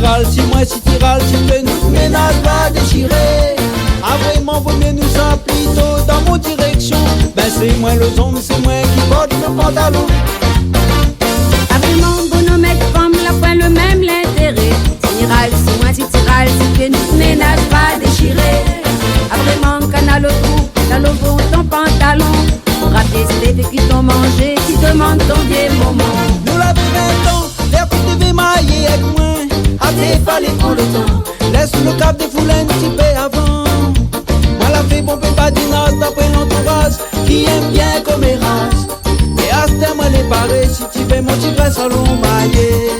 râles, si moi si tu râles, si que notre ménage va déchirer. Ah vraiment vaut mieux nous ça plutôt dans mon direction. Ben c'est moi le homme, c'est moi qui porte le pantalon. Ah vraiment bon mec comme la point le même l'intérêt. Si râle, si moi si tu râles, si que notre ménage va déchirer. Ah vraiment canal au trou, dans le fond ton pantalon. Pour rappeler c'était qui t'ont mangé, qui demande ton vieux moment. Nous l'avons 20 ans, l'air que tu devais mailler avec moi. Ah t'es fallait prendre le temps. Laisse le cap des foulins un petit peu avant. Moi la fée bon peut pas dîner d'après l'entourage qui aime bien comme race. Et à ce terme elle est parée, si tu fais mon tigre salon maillé.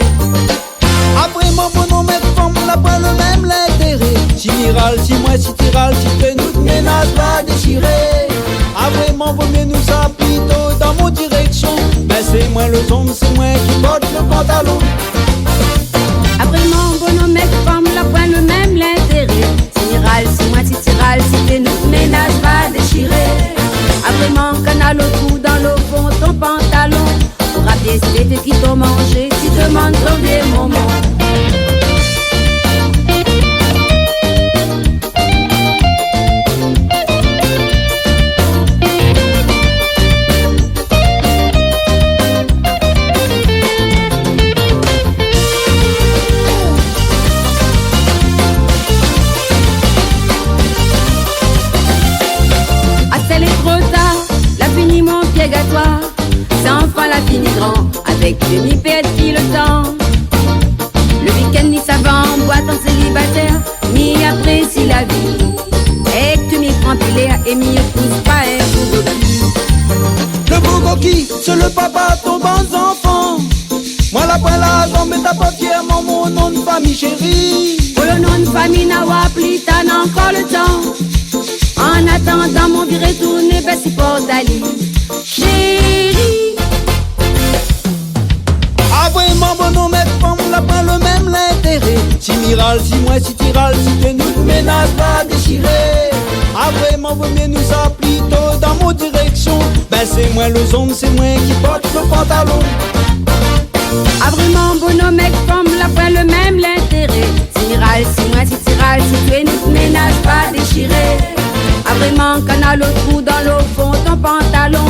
Après mon nom mais femme la pas le même l'intérêt. Si râle, si moi si tu râles, si que notre ménage va déchirer. Ah vraiment vaut mieux nous ça plutôt dans mon direction. Ben c'est moi le homme, c'est moi qui porte le pantalon. Ah vraiment bon mec comme la point le même l'intérêt. Si râle, si moi si tu râles, si que notre ménage va déchirer. Ah vraiment canal au trou, dans le fond ton pantalon. Pour rappeler c'était qui t'ont mangé, si demande ton vieux moment. C'est enfin la fini grand, avec ni pète qui le temps. Le week-end ni savant, boîte en célibataire, ni apprécie la vie. Et que tu m'y prends pilé et m'y épouse pas un bourreau de cul. Le bourreau qui, c'est le papa, ton bon enfant. Moi la pointe la jambe, mais t'as pas fièrement mon nom de famille chérie. Pour le nom de famille, n'a pas plus, t'as encore le temps. En attendant mon vie retourner, ben c'est pour d'aller. Chérie. Ah vraiment bon nom mec femme la pas le même l'intérêt. Si râle, si moi si tu râles, si que notre ménage va déchirer. Ah vraiment vaut mieux nous ça plutôt dans mon direction. Ben c'est moi le homme, c'est moi qui porte le pantalon. Ah vraiment bon mec femme la pas le même l'intérêt. Si râle, si moi si tu râles, si que notre ménage va déchirer. Ah vraiment canal au trou, dans le fond ton pantalon.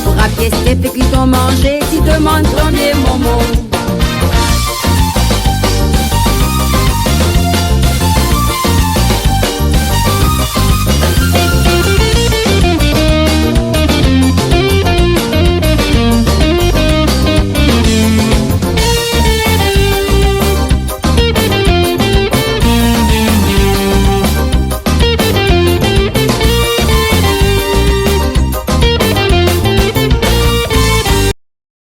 Pour appuyer ces qui t'ont mangé, tu demandes ton vieux moment.